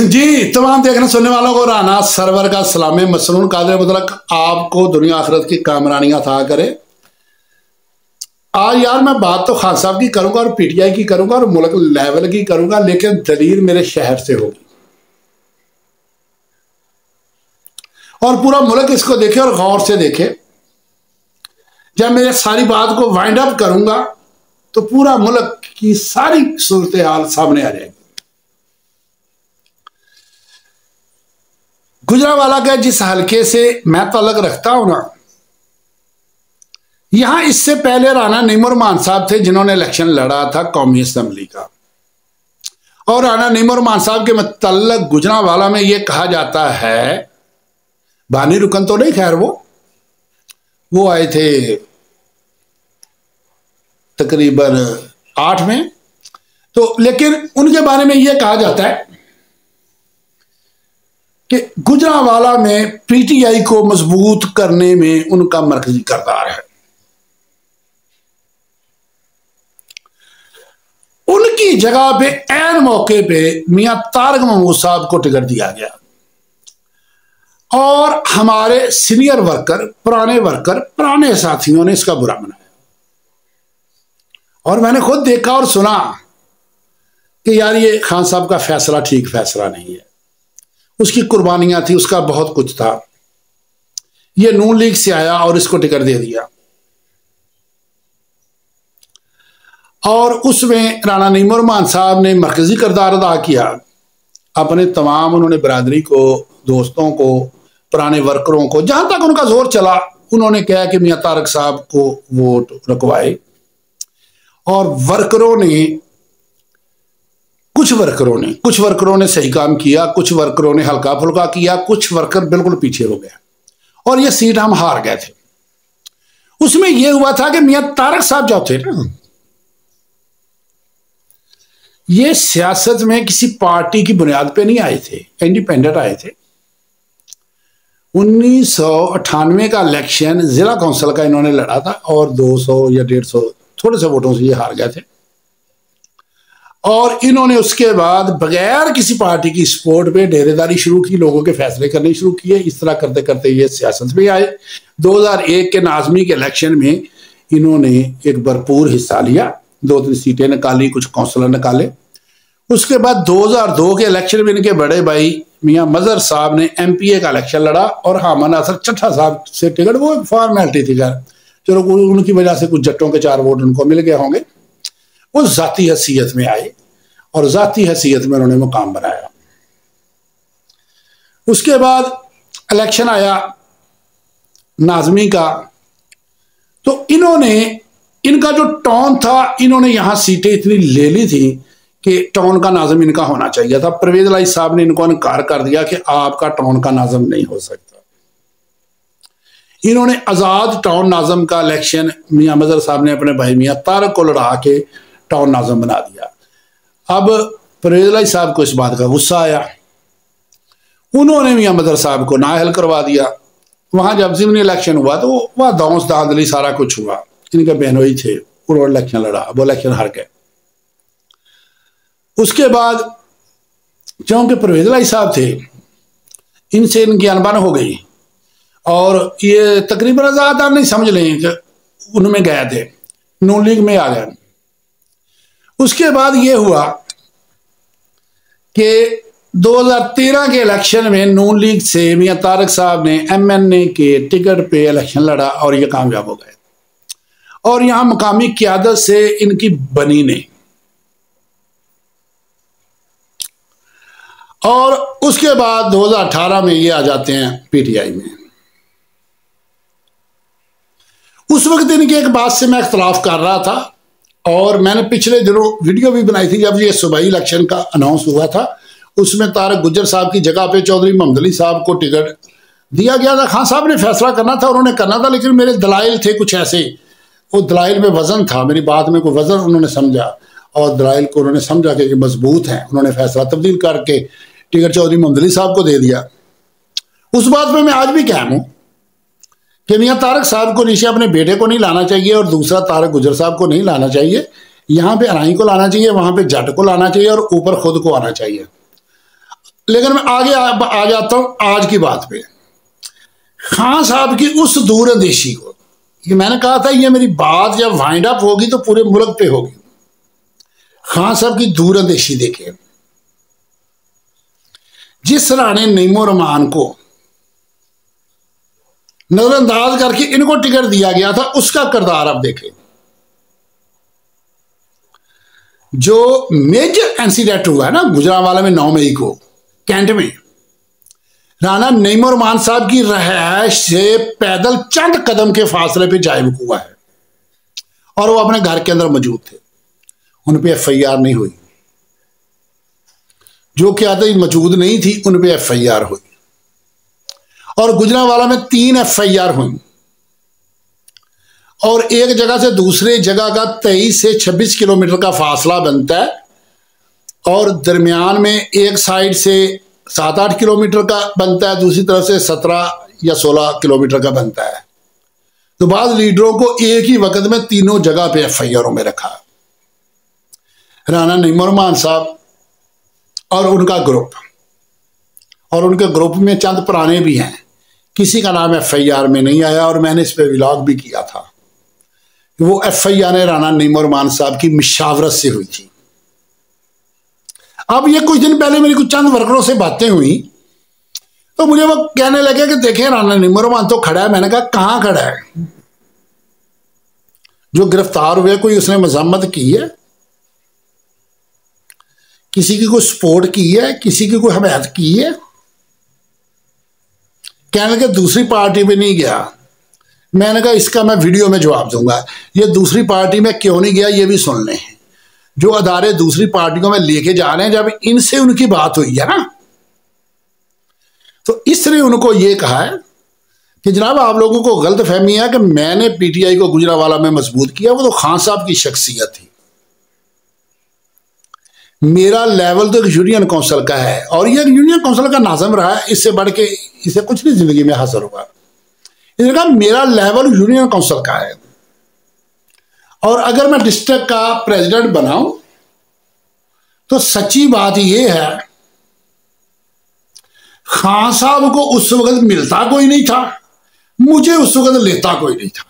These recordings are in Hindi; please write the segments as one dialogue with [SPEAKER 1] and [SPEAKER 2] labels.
[SPEAKER 1] जी तमाम देखने सुनने वालों को राना सरवर का सलाम मसनून कादिर मुतलक आपको दुनिया आखिरत की कामरानियां था करे। आज यार मैं बात तो खान साहब की करूंगा और पीटीआई की करूंगा और मुल्क लेवल की करूंगा, लेकिन दलील मेरे शहर से होगी और पूरा मुल्क इसको देखे और गौर से देखे। जब मेरे सारी बात को वाइंड अप करूंगा तो पूरा मुल्क की सारी सूरत हाल सामने आ जाएगी। गुजरांवाला के जिस हल्के से मैं ताल्लुक रखता हूं ना, यहां इससे पहले राना नईमुर मान साहब थे जिन्होंने इलेक्शन लड़ा था कौमी असम्बली का। और राना नईमुर मान साहब के मुतल्लक गुजरांवाला में यह कहा जाता है, बानी रुकन तो नहीं, खैर वो आए थे तकरीबन 8 में, तो लेकिन उनके बारे में यह कहा जाता है कि गुजरांवाला में पीटीआई को मजबूत करने में उनका मरकजी किरदार है। उनकी जगह पे ऐन मौके पे मियां तारक महमूद साहब को टिकट दिया गया और हमारे सीनियर वर्कर, पुराने साथियों ने इसका बुरा मनाया। और मैंने खुद देखा और सुना कि यार ये खान साहब का फैसला ठीक फैसला नहीं है। उसकी कुर्बानियां थी, उसका बहुत कुछ था। ये नून लीग से आया और इसको टिकट दे दिया और उसमें राना नईमुर मान साहब ने मरकजी किरदार अदा किया। अपने तमाम उन्होंने बरादरी को, दोस्तों को, पुराने वर्करों को, जहां तक उनका जोर चला उन्होंने कहा कि मियां तारक साहब को वोट रखवाए। और कुछ वर्करों ने सही काम किया, कुछ वर्करों ने हल्का फुल्का किया, कुछ वर्कर बिल्कुल पीछे हो गए और ये सीट हम हार गए थे। उसमें यह हुआ था कि मियां तारक साहब जो थे ना, ये सियासत में किसी पार्टी की बुनियाद पे नहीं आए थे, इंडिपेंडेंट आए थे। 1998 का इलेक्शन जिला काउंसिल का इन्होंने लड़ा था और 200 या 150 थोड़े से वोटों से ये हार गए थे। और इन्होंने उसके बाद बगैर किसी पार्टी की सपोर्ट पे डेरेदारी शुरू की, लोगों के फैसले करने शुरू किए। इस तरह करते करते ये सियासत में आए। 2001 के नाजमी के इलेक्शन में इन्होंने एक भरपूर हिस्सा लिया, 2-3 सीटें निकाली, कुछ काउंसलर निकाले। उसके बाद 2002 के इलेक्शन में इनके बड़े भाई मियां मजहर साहब ने एमपीए का इलेक्शन लड़ा और हामा नासिर चट्टा साहब से टिकट, वो फॉर्मेलिटी थी खैर, चलो उनकी वजह से कुछ जट्टों के 4 वोट उनको मिल गए होंगे। वो जाती हैसियत में आए और जाती हैसियत में उन्होंने मुकाम बनाया। उसके बाद इलेक्शन आया नाजमी का, तो इनका जो टोन था, इन्होंने यहां सीटें इतनी ले ली थी कि टोन का नाज़म इनका होना चाहिए था। परवेज लाई साहब ने इनको इनकार कर दिया कि आपका टोन का नाज़म नहीं हो सकता। इन्होंने आजाद टाउन नाज़म का इलेक्शन मियां मजहर साहब ने अपने भाई मियां तारक को लड़ा के टाउन नाज़म बना दिया। अब परवेज लाई साहब को इस बात का गुस्सा आया, उन्होंने मियां मजहर साहब को नाअहल करवा दिया। वहां जब ज़िमनी इलेक्शन हुआ तो वह दौंस दांधली सारा कुछ हुआ। इनके बहनोई थे, उन्होंने इलेक्शन लड़ा, वो इलेक्शन हार गए। उसके बाद क्योंकि परवेज लाई साहब थे, इनसे इनकी अनबन हो गई और ये तकरीबन ज़्यादा नहीं समझ लें कि उनमें गए थे, नून लीग में आ गए। उसके बाद ये हुआ कि 2013 के इलेक्शन में नून लीग से मियां तारक साहब ने एमएनए के टिकट पे इलेक्शन लड़ा और ये कामयाब हो गए। और यहां मकामी क़यादत से इनकी बनी नहीं। और उसके बाद 2018 में ये आ जाते हैं पीटीआई में। उस वक्त इनकी एक बात से मैं इख्तलाफ कर रहा था और मैंने पिछले दिनों वीडियो भी बनाई थी जब ये सूबाई इलेक्शन का अनाउंस हुआ था। उसमें तारक गुज्जर साहब की जगह पे चौधरी मोहम्मद अली साहब को टिकट दिया गया था। खान साहब ने फैसला करना था, उन्होंने करना था, लेकिन मेरे दलाइल थे कुछ ऐसे, वो दलाइल में वजन था, मेरी बात में कोई वजन उन्होंने समझा और दलाइल को उन्होंने समझा कि मजबूत हैं। उन्होंने फैसला तब्दील करके टिकट चौधरी मोहम्मद अली साहब को दे दिया। उस बात पे मैं आज भी कायम हूं कि मियां तारक साहब को नीचे अपने बेटे को नहीं लाना चाहिए और दूसरा तारक गुज्जर साहब को नहीं लाना चाहिए। यहां पे अराई को लाना चाहिए, वहां पे जट को लाना चाहिए और ऊपर खुद को आना चाहिए। लेकिन मैं आगे आ जाता हूं आज की बात पे। खान साहब की उस दूरंदेशी को, ये मैंने कहा था ये मेरी बात जब वाइंड अप होगी तो पूरे मुल्क पे होगी। खान साहब की दूरंदेशी देखिए, जिस राणे नईमो रहमान को नजरअंदाज करके इनको टिकट दिया गया था, उसका किरदार आप देखें। जो मेजर इंसिडेंट हुआ है ना गुजरांवाला में 9 मई को कैंट में, राणा नईमो रहमान साहब की रहायश से पैदल चंद कदम के फासले पे जाए हुआ है और वो अपने घर के अंदर मौजूद थे। उन पे FIR नहीं हुई, जो क्या था मौजूद नहीं थी उन पे FIR हुई। और गुजरांवाला में 3 FIR हुई और एक जगह से दूसरे जगह का 23 से 26 किलोमीटर का फासला बनता है और दरमियान में एक साइड से 7-8 किलोमीटर का बनता है, दूसरी तरफ से 17 या 16 किलोमीटर का बनता है। तो बाद लीडरों को एक ही वक्त में तीनों जगह पे FIR में रखा। राणा नईमो रहमान साहब और उनका ग्रुप, और उनके ग्रुप में चंद पुराने भी हैं, किसी का नाम FIR में नहीं आया। और मैंने इस पे व्लॉग भी किया था। वो FIR राणा नईमो रहमान साहब की मिशावरत से हुई थी। अब ये कुछ दिन पहले मेरी कुछ चंद वर्करों से बातें हुई तो मुझे वो कहने लगे कि देखें राणा नईमो रहमान तो खड़ा है। मैंने कहा कहां खड़ा है? जो गिरफ्तार हुए कोई उसने मजम्मत की है? किसी की कोई सपोर्ट की है? किसी की कोई हमायत की है? कहने लगे दूसरी पार्टी में नहीं गया। मैंने कहा इसका मैं वीडियो में जवाब दूंगा। ये दूसरी पार्टी में क्यों नहीं गया ये भी सुन लें। जो अदारे दूसरी पार्टियों में लेके जा रहे हैं, जब इनसे उनकी बात हुई है ना, तो इसने उनको ये कहा है कि जनाब आप लोगों को गलत फहमी है कि मैंने PTI को गुजरांवाला में मजबूत किया। वो तो खान साहब की शख्सियत थी। मेरा लेवल तो यूनियन काउंसिल का है और ये यूनियन काउंसिल का नाज़िम रहा है। इससे बढ़ के इसे कुछ नहीं जिंदगी में हासिल हुआ। इसने कहा मेरा लेवल यूनियन काउंसिल का है और अगर मैं डिस्ट्रिक्ट का प्रेसिडेंट बनाऊं तो सच्ची बात यह है खान साहब को उस वक्त मिलता कोई नहीं था, मुझे उस वक्त लेता कोई नहीं था।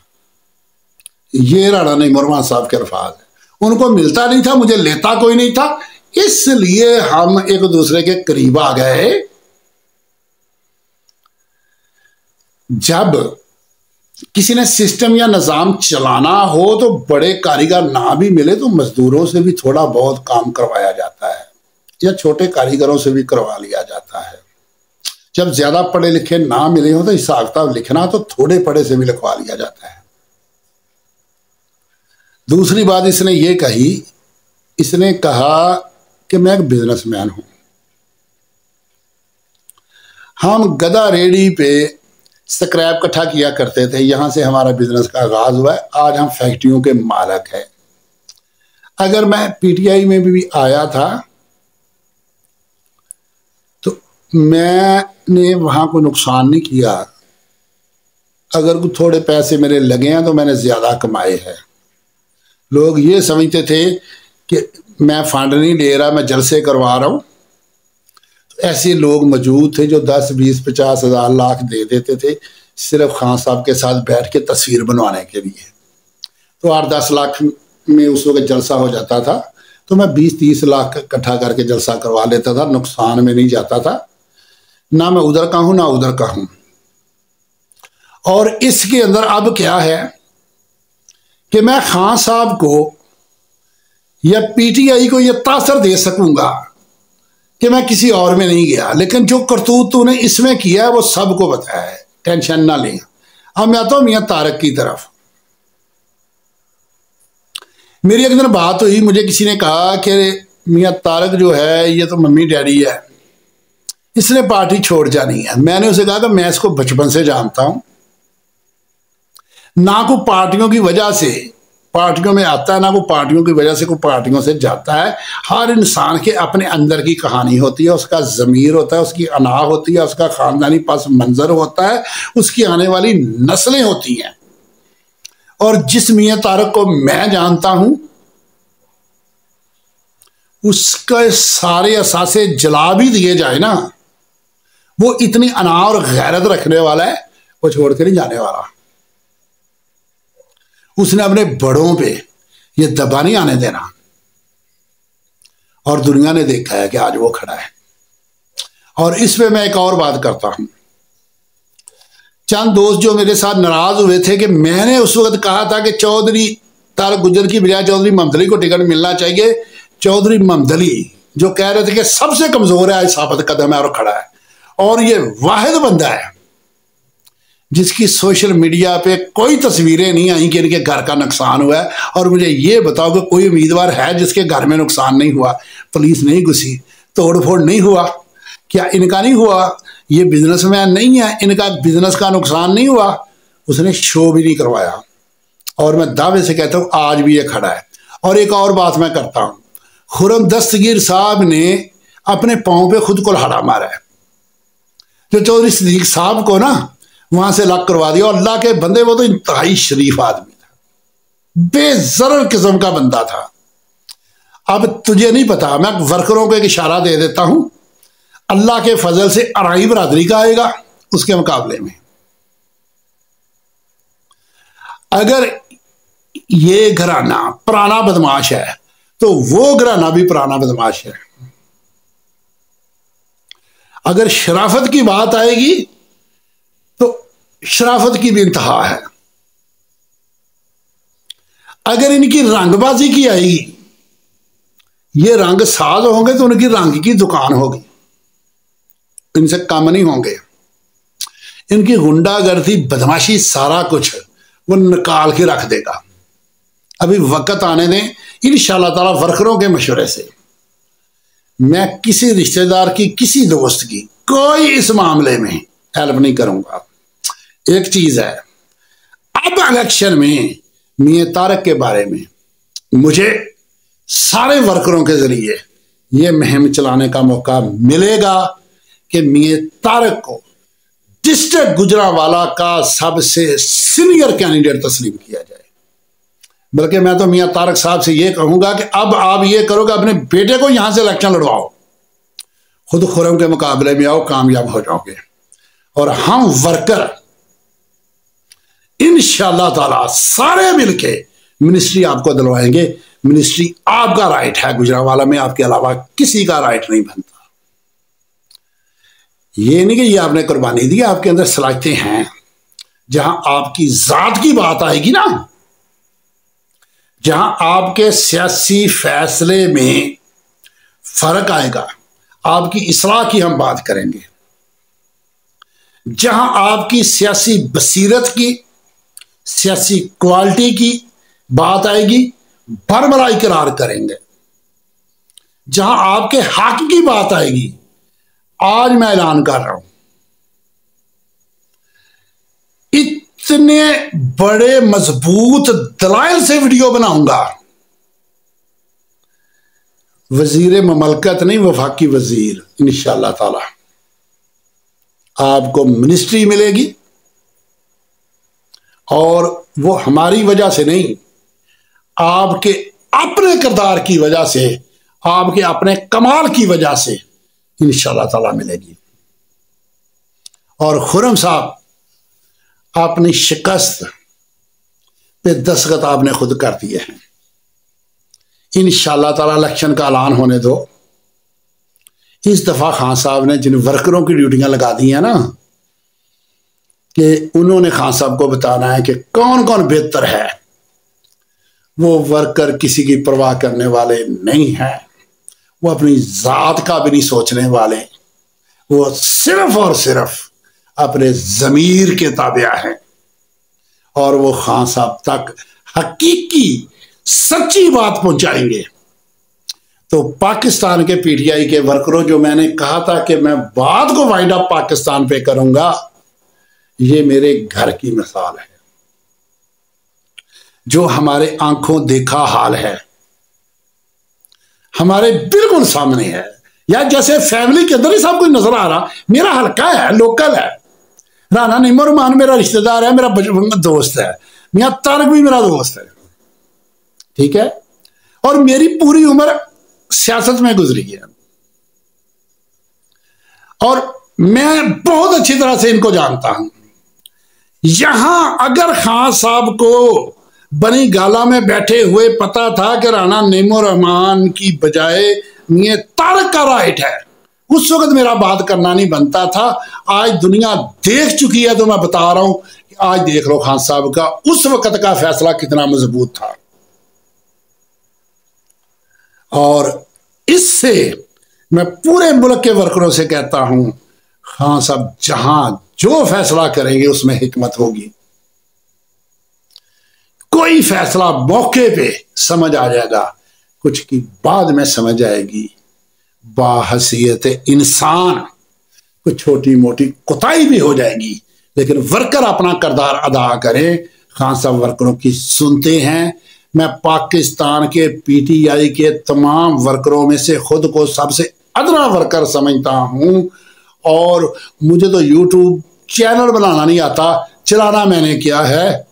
[SPEAKER 1] ये राणा नईमो रहमान साहब के अल्फाज है। उनको मिलता नहीं था, मुझे लेता कोई नहीं था, इसलिए हम एक दूसरे के करीब आ गए। जब किसी ने सिस्टम या निज़ाम चलाना हो तो बड़े कारीगर ना भी मिले तो मजदूरों से भी थोड़ा बहुत काम करवाया जाता है या छोटे कारीगरों से भी करवा लिया जाता है। जब ज्यादा पढ़े लिखे ना मिले हो तो हिसाब किताब लिखना तो थोड़े पढ़े से भी लिखवा लिया जाता है। दूसरी बात इसने ये कही, इसने कहा कि मैं एक बिजनेसमैन हूं। हम गधा रेडी पे स्क्रैप इकट्ठा किया करते थे, यहां से हमारा बिजनेस का आगाज हुआ है। आज हम फैक्ट्रियों के मालिक हैं। अगर मैं PTI में भी आया था तो मैंने वहां कोई नुकसान नहीं किया। अगर कुछ थोड़े पैसे मेरे लगे हैं तो मैंने ज्यादा कमाए हैं। लोग ये समझते थे कि मैं फंड नहीं ले रहा, मैं जलसे करवा रहा हूं। ऐसे लोग मौजूद थे जो 10, 20, 50 हज़ार लाख दे देते थे सिर्फ खान साहब के साथ बैठ के तस्वीर बनवाने के लिए। तो 8-10 लाख में उस वक्त जलसा हो जाता था, तो मैं 20-30 लाख इकट्ठा करके जलसा करवा लेता था, नुकसान में नहीं जाता था। ना मैं उधर का हूं ना उधर का हूं। और इसके अंदर अब क्या है कि मैं खान साहब को या PTI को यह तासर दे सकूंगा कि मैं किसी और में नहीं गया, लेकिन जो करतूत तूने इसमें किया है वो सबको बताया है, टेंशन ना लें। अब मैं आता हूं मियां तारक की तरफ। मेरी एक दिन बात हुई, मुझे किसी ने कहा कि मियां तारक जो है ये तो मम्मी डैडी है, इसने पार्टी छोड़ जानी है। मैंने उसे कहा कि मैं इसको बचपन से जानता हूं, ना को पार्टियों की वजह से पार्टियों में आता है, ना को पार्टियों की वजह से कोई पार्टियों से जाता है। हर इंसान के अपने अंदर की कहानी होती है, उसका ज़मीर होता है, उसकी अना होती है, उसका ख़ानदानी पस मंज़र होता है, उसकी आने वाली नस्लें होती हैं। और जिस मियां तारक को मैं जानता हूं उसके सारे असासे जला भी दिए जाए ना, वो इतनी अना और गैरत रखने वाला है, वो छोड़ के नहीं जाने वाला। उसने अपने बड़ों पे ये दबा नहीं आने देना, और दुनिया ने देखा है कि आज वो खड़ा है। और इस पे मैं एक और बात करता हूं। चंद दोस्त जो मेरे साथ नाराज हुए थे कि मैंने उस वक्त कहा था कि चौधरी तारक गुज्जर की बजाय चौधरी ममदली को टिकट मिलना चाहिए। चौधरी ममदली जो कह रहे थे कि सबसे कमजोर है, साबित कदम है और खड़ा है, और ये वाहिद बंदा है जिसकी सोशल मीडिया पे कोई तस्वीरें नहीं आई कि इनके घर का नुकसान हुआ है। और मुझे ये बताओ कि कोई उम्मीदवार है जिसके घर में नुकसान नहीं हुआ, पुलिस नहीं घुसी, तोड़ फोड़ नहीं हुआ, क्या इनका नहीं हुआ? ये बिजनेसमैन नहीं है, इनका बिजनेस का नुकसान नहीं हुआ? उसने शो भी नहीं करवाया, और मैं दावे से कहता हूं आज भी ये खड़ा है। और एक और बात मैं करता हूं, खुर्रम दस्तगीर साहब ने अपने पांव पे खुद कुल्हाड़ा मारा है। जो चौधरी सिद्दीक साहब को ना वहां से अलग करवा दिया, और अल्लाह के बंदे वो तो इंतहाई शरीफ आदमी था, बेजरर किस्म का बंदा था। अब तुझे नहीं पता, मैं वर्करों को एक इशारा दे देता हूं, अल्लाह के फजल से अराई बरादरी का आएगा उसके मुकाबले में। अगर ये घराना पुराना बदमाश है तो वो घराना भी पुराना बदमाश है। अगर शराफत की बात आएगी तो शराफत की भी इंतहा है। अगर इनकी रंगबाजी की आएगी, ये रंग साज होंगे तो उनकी रंग की दुकान होगी, इनसे कम नहीं होंगे। इनकी गुंडागर्दी बदमाशी सारा कुछ वो निकाल के रख देगा। अभी वक्त आने दें, इंशाअल्लाह ताला वर्करों के मशवरे से मैं किसी रिश्तेदार की, किसी दोस्त की कोई इस मामले में हेल्प नहीं करूंगा। एक चीज है, अब इलेक्शन में मियां तारक के बारे में मुझे सारे वर्करों के जरिए ये मुहिम चलाने का मौका मिलेगा कि मियां तारक को डिस्ट्रिक्ट गुजरांवाला का सबसे सीनियर कैंडिडेट तस्लीम किया जाए। बल्कि मैं तो मियां तारक साहब से ये कहूंगा कि अब आप ये करो कि अपने बेटे को यहां से इलेक्शन लड़वाओ, खुद खुर्रम के मुकाबले में आओ, कामयाब हो जाओगे। और हम वर्कर इंशाअल्लाह ताला सारे मिलके मिनिस्ट्री आपको दिलवाएंगे। मिनिस्ट्री आपका राइट है, गुजरांवाला में आपके अलावा किसी का राइट नहीं बनता। ये नहीं कि ये आपने कुर्बानी दी, आपके अंदर सलाहियतें हैं। जहां आपकी जात की बात आएगी ना, जहां आपके सियासी फैसले में फर्क आएगा, आपकी इस्लाह की हम बात करेंगे। जहां आपकी सियासी बसीरत की, सियासी क्वालिटी की बात आएगी, बरबराई करार करेंगे। जहां आपके हक की बात आएगी, आज मैं ऐलान कर रहा हूं, इतने बड़े मजबूत दलाइल से वीडियो बनाऊंगा। वजीर ममलकत नहीं, वफाकी वजीर, इंशाअल्लाह ताला आपको मिनिस्ट्री मिलेगी। और वो हमारी वजह से नहीं, आपके अपने किरदार की वजह से, आपके अपने कमाल की वजह से इंशाअल्लाह ताला मिलेगी। और खुर्रम साहब, अपनी शिकस्त पे दस्तखत आपने खुद कर दिए हैं। इंशाअल्लाह ताला इलेक्शन का ऐलान होने दो। इस दफा खान साहब ने जिन वर्करों की ड्यूटियां लगा दी हैं ना, कि उन्होंने खान साहब को बताना है कि कौन कौन बेहतर है। वो वर्कर किसी की परवाह करने वाले नहीं हैं, वो अपनी जात का भी नहीं सोचने वाले, वो सिर्फ और सिर्फ अपने जमीर के ताबिया हैं। और वो खान साहब तक हकीकी सच्ची बात पहुंचाएंगे। तो पाकिस्तान के पीटीआई के वर्करों, जो मैंने कहा था कि मैं बात को वाइंड अप पाकिस्तान पे करूंगा, ये मेरे घर की मिसाल है, जो हमारे आंखों देखा हाल है, हमारे बिल्कुल सामने है। या जैसे फैमिली के अंदर ही सब कुछ नजर आ रहा। मेरा हल्का है, लोकल है, राना निमरमान मेरा रिश्तेदार है, मेरा बचपन का दोस्त है, मियां तारक भी मेरा दोस्त है, ठीक है। और मेरी पूरी उम्र सियासत में गुजरी है और मैं बहुत अच्छी तरह से इनको जानता हूं। यहां अगर खान साहब को बनी गाला में बैठे हुए पता था कि राणा नेमो रहमान की बजाय मियां तारक का राइट है, उस वक्त मेरा बात करना नहीं बनता था। आज दुनिया देख चुकी है तो मैं बता रहा हूं कि आज देख लो खान साहब का उस वक्त का फैसला कितना मजबूत था। और इससे मैं पूरे मुल्क के वर्करों से कहता हूं, खान साहब जहां जो फैसला करेंगे उसमें हिकमत होगी। कोई फैसला मौके पे समझ आ जाएगा, कुछ की बाद में समझ आएगी। बाहसियत इंसान कुछ छोटी मोटी कोताही भी हो जाएगी, लेकिन वर्कर अपना किरदार अदा करें। खान साहब वर्करों की सुनते हैं। मैं पाकिस्तान के पीटीआई के तमाम वर्करों में से खुद को सबसे अदना वर्कर समझता हूं और मुझे तो यूट्यूब चैनल बनाना नहीं आता, चलाना मैंने किया है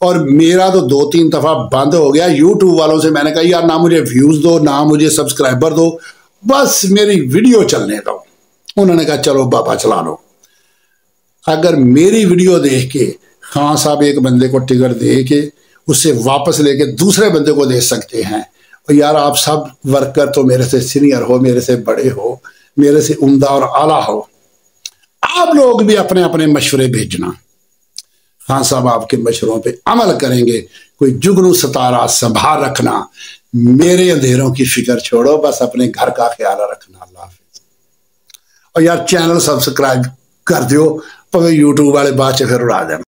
[SPEAKER 1] और मेरा तो 2-3 दफा बंद हो गया। यूट्यूब वालों से मैंने कहा यार ना मुझे व्यूज दो ना मुझे सब्सक्राइबर दो, बस मेरी वीडियो चलने दो। उन्होंने कहा चलो बाबा चला लो। अगर मेरी वीडियो देख के खान साहब एक बंदे को टिकट दे के उससे वापस लेके दूसरे बंदे को दे सकते हैं, और यार आप सब वर्कर तो मेरे से सीनियर हो, मेरे से बड़े हो, मेरे से उम्दा और आला हो, आप लोग भी अपने अपने मशवरे भेजना। खान साहब आपके मशवरों पे अमल करेंगे। कोई जुगनू सतारा संभाल रखना, मेरे अंधेरों की फिक्र छोड़ो, बस अपने घर का ख्याल रखना। अल्लाह हाफिज। और यार चैनल सब्सक्राइब कर दियो, पर यूट्यूब वाले बाद च फिर उड़ा देना।